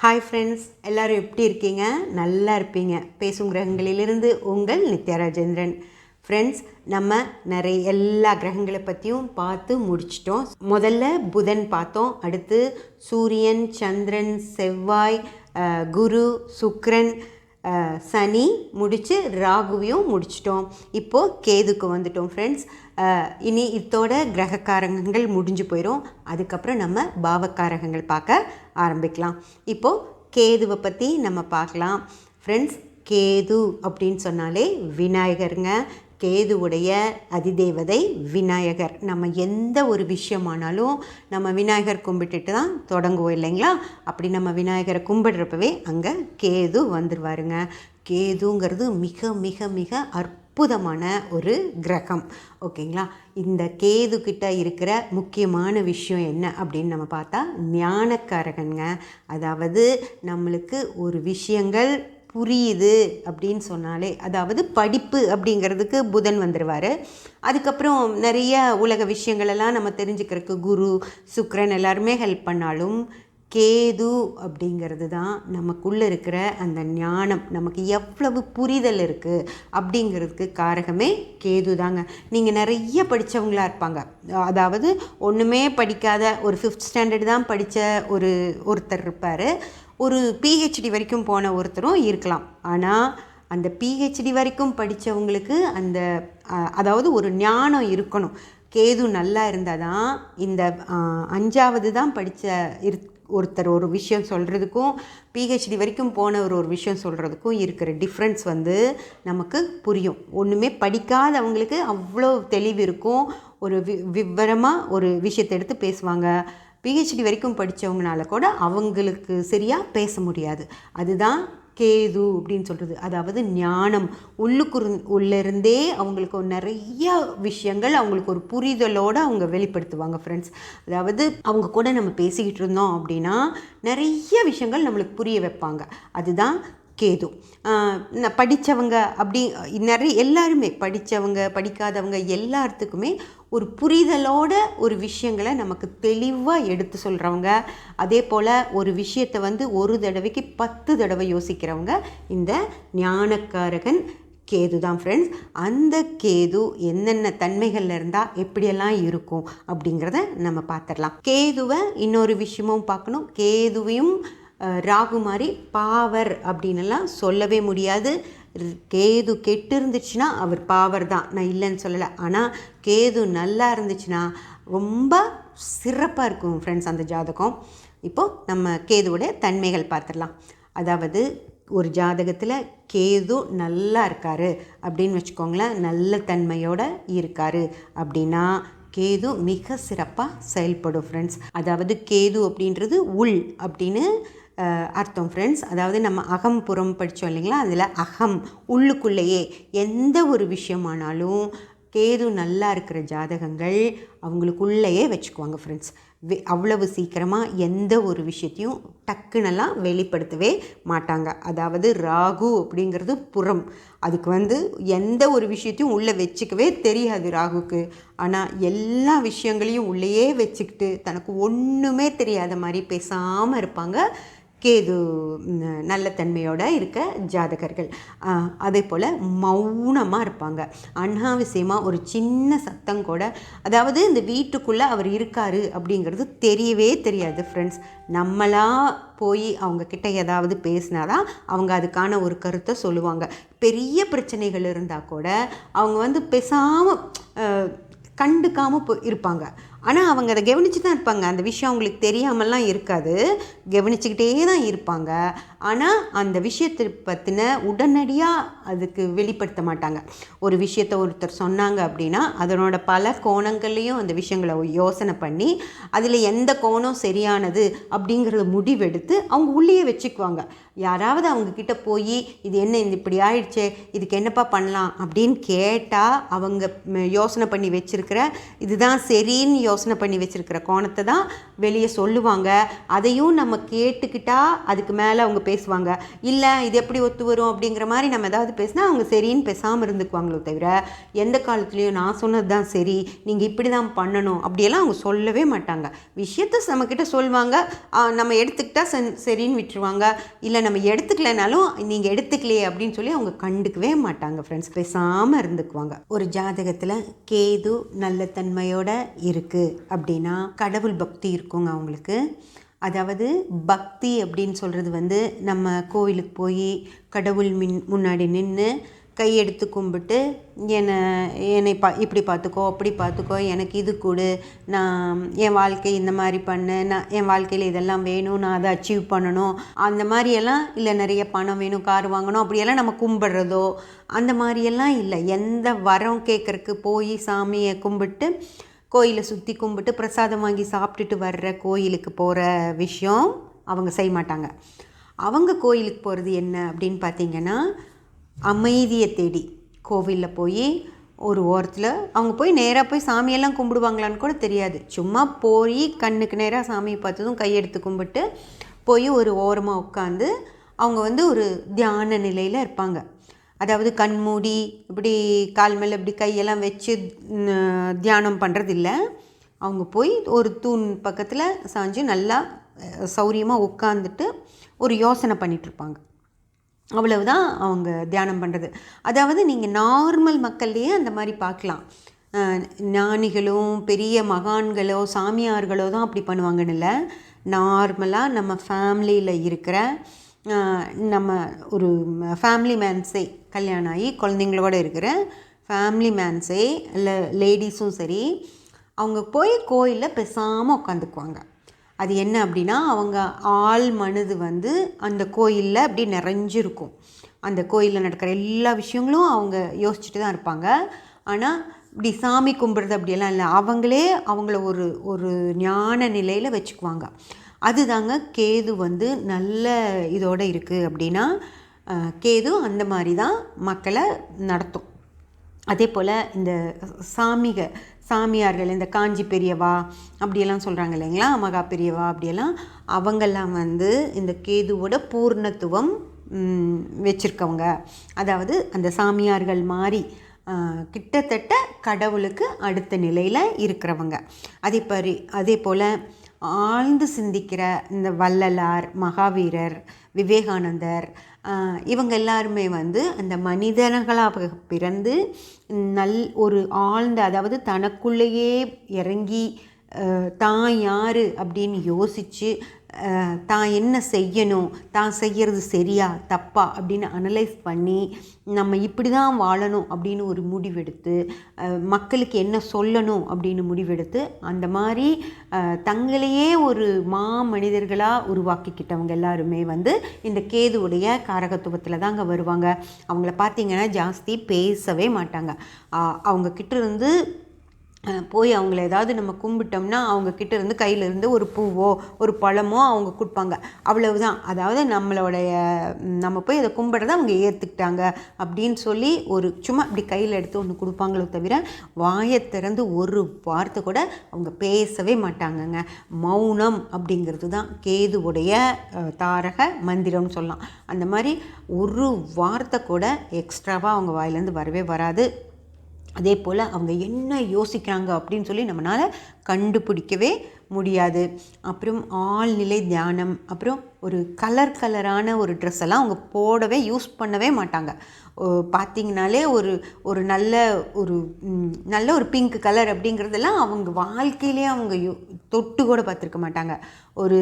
Hi friends, எல்லோரும் எப்படி இருக்கீங்க? நல்லா இருப்பீங்க. பேசும் கிரகங்களிலிருந்து உங்கள் நித்யா ராஜேந்திரன். ஃப்ரெண்ட்ஸ், நம்ம நிறைய எல்லா கிரகங்களை பற்றியும் பார்த்து முடிச்சிட்டோம். முதல்ல புதன் பார்த்தோம், அடுத்து சூரியன், சந்திரன், செவ்வாய், குரு, சுக்கிரன், சனி முடித்து ராகுவையும் முடிச்சிட்டோம். இப்போது கேதுக்கு வந்துட்டோம் ஃப்ரெண்ட்ஸ். இனி இதோட கிரகக்காரகங்கள் முடிஞ்சு போயிடும். அதுக்கப்புறம் நம்ம பாவக்காரகங்கள் பார்க்க ஆரம்பிக்கலாம். இப்போது கேதுவை பற்றி நம்ம பார்க்கலாம் ஃப்ரெண்ட்ஸ். கேது அப்படின்னு சொன்னாலே விநாயகருங்க. கேதுவுடைய அதிதேவதை விநாயகர். நம்ம எந்த ஒரு விஷயமானாலும் நம்ம விநாயகர் கும்பிட்டுட்டு தான் தொடங்குவோம் இல்லைங்களா? அப்படி நம்ம விநாயகரை கும்பிடுறப்பவே அங்கே கேது வந்துடுவாருங்க. கேதுங்கிறது மிக மிக மிக அற்புதமான ஒரு கிரகம். ஓகேங்களா? இந்த கேது கிட்ட இருக்கிற முக்கியமான விஷயம் என்ன அப்படின்னு நம்ம பார்த்தா ஞானக்காரகங்க. அதாவது நம்மளுக்கு ஒரு விஷயங்கள் புரியுது அப்படின்னு சொன்னாலே, அதாவது படிப்பு அப்படிங்கிறதுக்கு புதன் வந்துடுவார். அதுக்கப்புறம் நிறைய உலக விஷயங்களெல்லாம் நம்ம தெரிஞ்சுக்கிறதுக்கு குரு, சுக்கிரன் எல்லாருமே ஹெல்ப் பண்ணாலும் கேது அப்படிங்கிறது தான் நமக்குள்ளே இருக்கிற அந்த ஞானம், நமக்கு எவ்வளவு புரிதல் இருக்குது அப்படிங்கிறதுக்கு காரகமே கேது தாங்க. நீங்கள் நிறைய படித்தவங்களாக இருப்பாங்க. அதாவது ஒன்றுமே படிக்காத ஒரு 5th ஸ்டாண்டர்ட் தான் படித்த ஒருத்தர் இருப்பார். ஒரு பிஹெச்டி வரைக்கும் போன ஒருத்தரும் இருக்கலாம். ஆனால் அந்த பிஹெச்டி வரைக்கும் படித்தவங்களுக்கு அந்த அதாவது ஒரு ஞானம் இருக்கணும். கேது நல்லா இருந்தால் தான் இந்த 5வது தான் படித்த ஒருத்தர் ஒரு விஷயம் சொல்கிறதுக்கும் பிஹெச்டி வரைக்கும் போன ஒரு விஷயம் சொல்கிறதுக்கும் இருக்கிற டிஃப்ரென்ஸ் நமக்கு புரியும். ஒன்றுமே படிக்காதவங்களுக்கு அவ்வளோ தெளிவு இருக்கும். ஒரு விவரமாக ஒரு விஷயத்தை எடுத்து பேசுவாங்க. பிஹெச்டி வரைக்கும் படித்தவங்கனால கூட அவங்களுக்கு சரியாக பேச முடியாது. அதுதான் கேது அப்படின்னு சொல்கிறது. அதாவது ஞானம் உள்ளிருந்தே அவங்களுக்கு நிறைய விஷயங்கள் அவங்களுக்கு ஒரு புரிதலோடு அவங்க வெளிப்படுத்துவாங்க ஃப்ரெண்ட்ஸ். அதாவது அவங்க கூட நம்ம பேசிக்கிட்டு இருந்தோம் அப்படின்னா நிறைய விஷயங்கள் நம்மளுக்கு புரிய வைப்பாங்க. அதுதான் கேது. படித்தவங்க அப்படி எல்லாருமே படித்தவங்க படிக்காதவங்க எல்லாத்துக்குமே ஒரு புரிதலோட ஒரு விஷயங்களை நமக்கு தெளிவாக எடுத்து சொல்கிறவங்க. அதே போல் ஒரு விஷயத்தை ஒரு தடவைக்கு 10 தடவை யோசிக்கிறவங்க இந்த ஞானக்காரகன் கேது தான் ஃப்ரெண்ட்ஸ். அந்த கேது என்னென்ன தன்மைகளில் இருந்தால் எப்படியெல்லாம் இருக்கும் அப்படிங்கிறத நம்ம பார்த்துடலாம். கேதுவை இன்னொரு விஷயமும் பார்க்கணும். கேதுவையும் ராகு மாதிரி பாவர் அப்படின்னுலாம் சொல்லவே முடியாது. கேது கெட்டு இருந்துச்சுன்னா அவர் பாவர் தான், நான் இல்லைன்னு சொல்லலை. ஆனால் கேது நல்லா இருந்துச்சுன்னா ரொம்ப சிறப்பாக இருக்கும் ஃப்ரெண்ட்ஸ் அந்த ஜாதகம். இப்போது நம்ம கேதுவோட தன்மைகள் பார்த்துடலாம். அதாவது ஒரு ஜாதகத்தில் கேது நல்லா இருக்கார் அப்படின்னு வச்சுக்கோங்களேன், நல்ல தன்மையோடு இருக்கார் அப்படின்னா கேது மிக சிறப்பாக செயல்படும் ஃப்ரெண்ட்ஸ். அதாவது கேது அப்படின்றது உள் அப்படின்னு அர்த்தம் ஃப்ரெண்ட்ஸ். அதாவது நம்ம அகம் புறம் படித்தோம் இல்லைங்களா? அதில் அகம் உள்ளுக்குள்ளேயே எந்த ஒரு விஷயமானாலும் கேது நல்லா இருக்கிற ஜாதகங்கள் அவங்களுக்குள்ளேயே வச்சுக்குவாங்க ஃப்ரெண்ட்ஸ். அவ்வளவு சீக்கிரமாக எந்த ஒரு விஷயத்தையும் டக்குன்னெல்லாம் வெளிப்படுத்தவே மாட்டாங்க. அதாவது ராகு அப்படிங்கிறது புறம். அதுக்கு எந்த ஒரு விஷயத்தையும் உள்ளே வச்சுக்கவே தெரியாது ராகுக்கு. ஆனால் எல்லா விஷயங்களையும் உள்ளேயே வச்சுக்கிட்டு தனக்கு ஒன்றுமே தெரியாத மாதிரி பேசாமல் இருப்பாங்க கேது நல்ல தன்மையோடு இருக்க ஜாதகர்கள். அதே போல் மௌனமாக இருப்பாங்க. அனாவசியமாக ஒரு சின்ன சத்தம் கூட, அதாவது இந்த வீட்டுக்குள்ளே அவர் இருக்கார் அப்படிங்கிறது தெரியவே தெரியாது ஃப்ரெண்ட்ஸ். நம்மளாக போய் அவங்கக்கிட்ட ஏதாவது பேசினாதான் அவங்க அதுக்கான ஒரு கருத்தை சொல்லுவாங்க. பெரிய பிரச்சனைகள் இருந்தால் கூட அவங்க பேசாமல் கண்டுக்காமல் இருப்பாங்க. ஆனால் அவங்க அதை கவனித்து தான் இருப்பாங்க. அந்த விஷயம் அவங்களுக்கு தெரியாமலாம் இருக்காது, கவனிச்சுக்கிட்டே தான் இருப்பாங்க. ஆனால் அந்த விஷயத்தை பற்றின உடனடியாக அதுக்கு வெளிப்படுத்த மாட்டாங்க. ஒரு விஷயத்தை ஒருத்தர் சொன்னாங்க அப்படின்னா அதனோட பல கோணங்கள்லேயும் அந்த விஷயங்களை யோசனை பண்ணி அதில் எந்த கோணம் சரியானது அப்படிங்கிறத முடிவெடுத்து அவங்க உள்ளேயே வச்சுக்குவாங்க. யாராவது அவங்கக்கிட்ட போய் இது என்ன இப்படி ஆயிடுச்சே, இதுக்கு என்னப்பா பண்ணலாம் அப்படின்னு கேட்டால் அவங்க யோசனை பண்ணி வச்சுருக்கிற இதுதான் சரின்னு யோசனை பண்ணி வச்சுருக்கிற கோணத்தை தான் வெளியே சொல்லுவாங்க. அதையும் நம்ம கேட்டுக்கிட்டால் அதுக்கு மேலே அவங்க பேசுவாங்க. இல்லை இது எப்படி ஒத்து வரும் அப்படிங்கிற மாதிரி நம்ம ஏதாவது பேசினா அவங்க சரின்னு பேசாமல் இருந்துக்குவாங்களோ தவிர எந்த காலத்துலேயும் நான் சொன்னது தான் சரி, நீங்கள் இப்படி தான் பண்ணணும் அப்படியெல்லாம் அவங்க சொல்லவே மாட்டாங்க. விஷயத்தை நம்மக்கிட்ட சொல்லுவாங்க, நம்ம எடுத்துக்கிட்டால் சரின்னு விட்டுருவாங்க. இல்லை நம்ம எடுத்துக்கலைனாலும் நீங்கள் எடுத்துக்கலையே அப்படின்னு சொல்லி அவங்க கண்டுக்கவே மாட்டாங்க. ஃப்ரெண்ட்ஸ், பேசாமல் இருந்துக்குவாங்க. ஒரு ஜாதகத்தில் கேது நல்ல தன்மையோட இருக்குது அப்படின்னா கடவுள் பக்தி இருக்குங்க அவங்களுக்கு. அதாவது பக்தி அப்படின்னு சொல்கிறது நம்ம கோவிலுக்கு போய் கடவுள் முன்னாடி நின்று கையெடுத்து கும்பிட்டு என்னை இப்படி பார்த்துக்கோ அப்படி பார்த்துக்கோ, எனக்கு இது கொடு, நான் என் வாழ்க்கை இந்த மாதிரி பண்ணேன், நான் என் வாழ்க்கையில் இதெல்லாம் வேணும், நான் அதை அச்சீவ் பண்ணணும், அந்த மாதிரியெல்லாம் இல்லை. நிறைய பணம் வேணும், கார் வாங்கணும், அப்படியெல்லாம் நம்ம கும்பிட்றதோ அந்த மாதிரியெல்லாம் இல்லை. எந்த வரம் கேட்குறக்கு போய் சாமியை கும்பிட்டு கோயிலை சுற்றி கும்பிட்டு பிரசாதம் வாங்கி சாப்பிட்டுட்டு வர்ற கோயிலுக்கு போகிற விஷயம் அவங்க செய்ய மாட்டாங்க. அவங்க கோயிலுக்கு போகிறது என்ன அப்படின்னு பார்த்திங்கன்னா, அமைதியை தேடி கோவிலில் போய் ஒரு ஓரத்தில் அவங்க போய் நேராக போய் சாமியெல்லாம் கும்பிடுவாங்களான்னு கூட தெரியாது. சும்மா போய் கண்ணுக்கு நேராக சாமியை பார்த்ததும் கையெடுத்து கும்பிட்டு போய் ஒரு ஓரமாக உட்காந்து அவங்க ஒரு தியான நிலையில் இருப்பாங்க. அதாவது கண் மூடி இப்படி கால் மேலே இப்படி கையெல்லாம் வச்சு தியானம் பண்ணுறது இல்லை. அவங்க போய் ஒரு தூண் பக்கத்தில் சாஞ்சு நல்லா சௌரியமாக உட்காந்துட்டு ஒரு யோசனை பண்ணிகிட்ருப்பாங்க. அவ்வளவுதான் அவங்க தியானம் பண்ணுறது. அதாவது நீங்கள் நார்மல் மக்கள்லேயே அந்த மாதிரி பார்க்கலாம். ஞானிகளும் பெரிய மகான்களோ சாமியார்களோ தான் அப்படி பண்ணுவாங்கன்னு இல்லை. நார்மலாக நம்ம ஃபேமிலியில் இருக்கிற நம்ம ஒரு ஃபேமிலி மேன்ஸே, கல்யாணம் ஆகி குழந்தைங்களோட இருக்கிற ஃபேமிலி மேன்ஸே இல்லை லேடிஸும் சரி, அவங்க போய் கோயிலில் பேசாமல் உட்காந்துக்குவாங்க. அது என்ன அப்படின்னா, அவங்க ஆள் மனது அந்த கோயிலில் அப்படி நிறைஞ்சிருக்கும். அந்த கோயிலில் நடக்கிற எல்லா விஷயங்களும் அவங்க யோசிச்சுட்டு தான் இருப்பாங்க. ஆனால் இப்படி சாமி கும்பிட்றது அப்படியெல்லாம் இல்லை. அவங்களே அவங்கள ஒரு ஞான நிலையில் வச்சுக்குவாங்க. அதுதாங்க கேது நல்ல இதோடு இருக்குது அப்படின்னா, கேது அந்த மாதிரி தான் மக்களை நடத்தும். அதே போல் இந்த சாமியார்கள், இந்த காஞ்சி பெரியவா அப்படியெல்லாம் சொல்கிறாங்க இல்லைங்களா, மகா பெரியவா அப்படியெல்லாம், அவங்கெல்லாம் இந்த கேதுவோட பூர்ணத்துவம் வச்சுருக்கவங்க. அதாவது அந்த சாமியார்கள் மாதிரி கிட்டத்தட்ட கடவுளுக்கு அடுத்த நிலையில் இருக்கிறவங்க. அதே போல் ஆழ்ந்து சிந்திக்கிற இந்த வள்ளலார், மகாவீரர், விவேகானந்தர், இவங்க எல்லாருமே அந்த மனிதர்களாக பிறந்து ஒரு ஆழ்ந்த, அதாவது தனக்குள்ளேயே இறங்கி தான் யார் அப்படின்னு யோசித்து தான் என்ன செய்யணும், தான் செய்கிறது சரியா தப்பா அப்படின்னு அனலைஸ் பண்ணி நம்ம இப்படி தான் வாழணும் அப்படின்னு ஒரு முடிவெடுத்து, மக்களுக்கு என்ன சொல்லணும் அப்படின்னு முடிவெடுத்து, அந்த மாதிரி தங்களையே ஒரு மனிதர்களாக உருவாக்கிக்கிட்டவங்க எல்லாருமே இந்த கேதுவுடைய காரகத்துவத்தில் தாங்க வருவாங்க. அவங்கள பார்த்திங்கன்னா ஜாஸ்தி பேசவே மாட்டாங்க. அவங்கக்கிட்ட இருந்து போய் அவங்கள ஏதாவது நம்ம கும்பிட்டோம்னா அவங்கக்கிட்ட இருந்து கையிலேருந்து ஒரு பூவோ ஒரு பழமோ அவங்க கொடுப்பாங்க. அவ்வளவுதான். அதாவது நம்ம போய் அதை கும்பிட்றத அவங்க ஏற்றுக்கிட்டாங்க அப்படின்னு சொல்லி ஒரு சும்மா இப்படி கையில் எடுத்து ஒன்று கொடுப்பாங்களோ தவிர வாயை திறந்து ஒரு வார்த்தை கூட அவங்க பேசவே மாட்டாங்கங்க. மௌனம் அப்படிங்கிறது தான் கேதுவுடைய தாரக மந்திரம்னு சொல்லலாம். அந்த மாதிரி ஒரு வார்த்தை கூட எக்ஸ்ட்ராவாக அவங்க வாயிலேருந்து வரவே வராது. அதே போல் அவங்க என்ன யோசிக்கிறாங்க அப்படின்னு சொல்லி நம்மளால் கண்டுபிடிக்கவே முடியாது. அப்புறம் ஆழ்நிலை தியானம், அப்புறம் ஒரு கலரான ஒரு ட்ரெஸ் எல்லாம் அவங்க போடவே யூஸ் பண்ணவே மாட்டாங்க. பார்த்திங்கனாலே ஒரு நல்ல ஒரு பிங்க் கலர் அப்படிங்கிறதெல்லாம் அவங்க வாழ்க்கையிலே அவங்க தொட்டு கூட பார்த்துருக்க மாட்டாங்க. ஒரு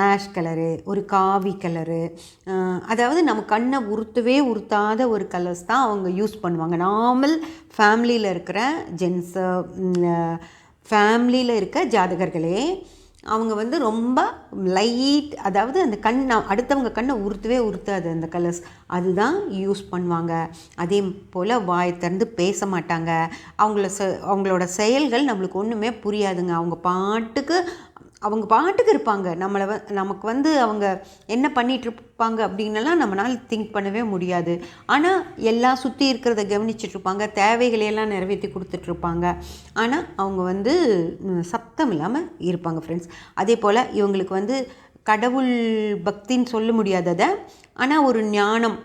ஆஷ் கலரு, ஒரு காவி கலரு, அதாவது நம்ம கண்ணை உறுத்தாத ஒரு கலர்ஸ் தான் அவங்க யூஸ் பண்ணுவாங்க. நார்மல் ஃபேமிலியில் இருக்கிற ஜென்ஸு, ஃபேமிலியில் இருக்க ஜாதகர்களே அவங்க ரொம்ப லைட், அதாவது அந்த அடுத்தவங்க கண்ணை உறுத்தாது அந்த கலர்ஸ், அதுதான் யூஸ் பண்ணுவாங்க. அதே போல் வாய் திறந்து பேச மாட்டாங்க. அவங்களோட செயல்கள் நம்மளுக்கு ஒன்றுமே புரியாதுங்க. அவங்க பாட்டுக்கு அவங்க பாட்டுக்கு இருப்பாங்க. நமக்கு வந்து அவங்க என்ன பண்ணிகிட்ருப்பாங்க அப்படின்னலாம் நம்மளால் திங்க் பண்ணவே முடியாது. ஆனால் எல்லாம் சுற்றி இருக்கிறத கவனிச்சிட்ருப்பாங்க, தேவைகளையெல்லாம் நிறைவேற்றி கொடுத்துட்ருப்பாங்க. ஆனால் அவங்க வந்து சத்தம் இல்லாமல் இருப்பாங்க ஃப்ரெண்ட்ஸ். அதே போல் இவங்களுக்கு வந்து கடவுள் பக்தின்னு சொல்ல முடியாது அதை. ஆனால் ஒரு ஞானம்,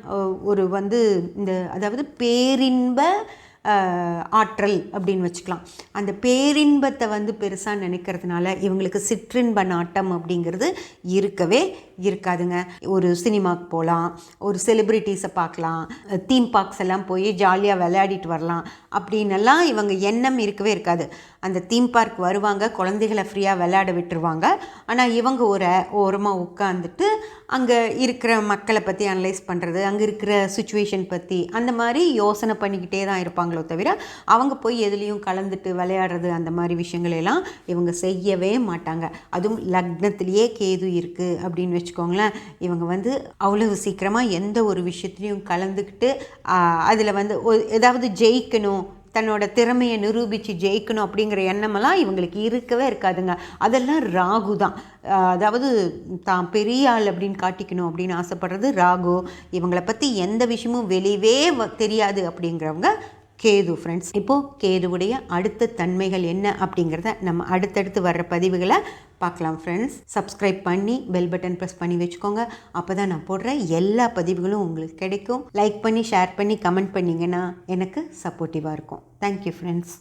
ஒரு வந்து இந்த அதாவது பேரின்ப ஆற்றல் அப்படின்னு வச்சுக்கலாம். அந்த பேரின்பத்தை வந்து பெருசாக நினைக்கிறதுனால இவங்களுக்கு சிற்றின்ப நாட்டம் அப்படிங்கிறது இருக்கவே இருக்காதுங்க. ஒரு சினிமாவுக்கு போகலாம், ஒரு செலிப்ரிட்டிஸை பார்க்கலாம், தீம் பார்க்ஸ் எல்லாம் போய் ஜாலியாக விளையாடிட்டு வரலாம் அப்படின்னெல்லாம் இவங்க எண்ணம் இருக்கவே இருக்காது. அந்த தீம் பார்க் வருவாங்க, குழந்தைகளை ஃப்ரீயாக விளையாட விட்டுருவாங்க. ஆனால் இவங்க ஒரு ஓரமாக உட்காந்துட்டு அங்கே இருக்கிற மக்களை பற்றி அனலைஸ் பண்ணுறது, அங்கே இருக்கிற சுச்சுவேஷன் பற்றி அந்த மாதிரி யோசனை பண்ணிக்கிட்டே தான் இருப்பாங்களோ தவிர அவங்க போய் எதுலேயும் கலந்துட்டு விளையாடுறது அந்த மாதிரி விஷயங்களெல்லாம் இவங்க செய்யவே மாட்டாங்க. அதுவும் லக்னத்திலேயே கேது இருக்குது அப்படின்னு வச்சுக்கோங்களேன். இவங்க வந்து அவ்வளவு சீக்கிரமாக எந்த ஒரு விஷயத்துலையும் கலந்துக்கிட்டு அதில் வந்து ஏதாவது ஜெயிக்கணும், தன்னோட திறமையை நிரூபித்து ஜெயிக்கணும் அப்படிங்கிற எண்ணமெல்லாம் இவங்களுக்கு இருக்கவே இருக்காதுங்க. அதெல்லாம் ராகு தான். அதாவது தான் பெரிய ஆள் அப்படின்னு காட்டிக்கணும் அப்படின்னு ஆசைப்படுறது ராகு. இவங்களை பற்றி எந்த விஷயமும் வெளியவே தெரியாது அப்படிங்கிறவங்க கேது ஃப்ரெண்ட்ஸ். இப்போது கேதுவுடைய அடுத்த தன்மைகள் என்ன அப்படிங்கிறத நம்ம அடுத்தடுத்து வர்ற பதிவுகளை பார்க்கலாம் ஃப்ரெண்ட்ஸ். சப்ஸ்கிரைப் பண்ணி பெல் பட்டன் ப்ரெஸ் பண்ணி வச்சுக்கோங்க. அப்போ தான் நான் போடுற எல்லா பதிவுகளும் உங்களுக்கு கிடைக்கும். லைக் பண்ணி ஷேர் பண்ணி கமெண்ட் பண்ணிங்கன்னா எனக்கு சப்போர்ட்டிவாக இருக்கும். Thank you friends.